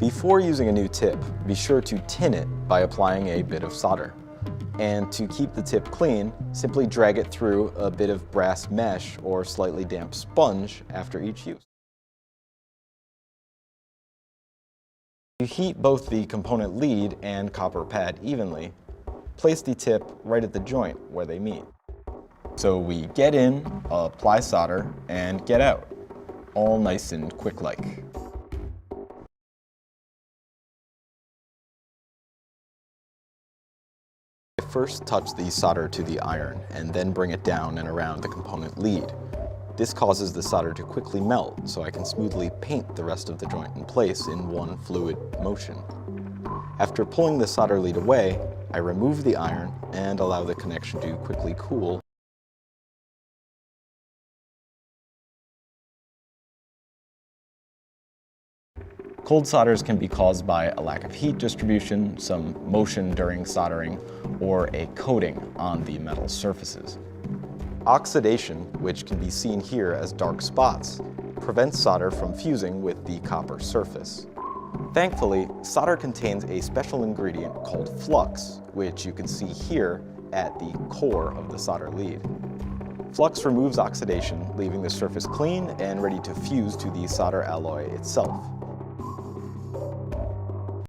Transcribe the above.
Before using a new tip, be sure to tin it by applying a bit of solder. And to keep the tip clean, simply drag it through a bit of brass mesh or slightly damp sponge after each use. To heat both the component lead and copper pad evenly, place the tip right at the joint where they meet. So we get in, apply solder, and get out, all nice and quick-like. First touch the solder to the iron and then bring it down and around the component lead. This causes the solder to quickly melt, so I can smoothly paint the rest of the joint in place in one fluid motion. After pulling the solder lead away, I remove the iron and allow the connection to quickly cool. Cold solders can be caused by a lack of heat distribution, some motion during soldering, or a coating on the metal surfaces. Oxidation, which can be seen here as dark spots, prevents solder from fusing with the copper surface. Thankfully, solder contains a special ingredient called flux, which you can see here at the core of the solder lead. Flux removes oxidation, leaving the surface clean and ready to fuse to the solder alloy itself.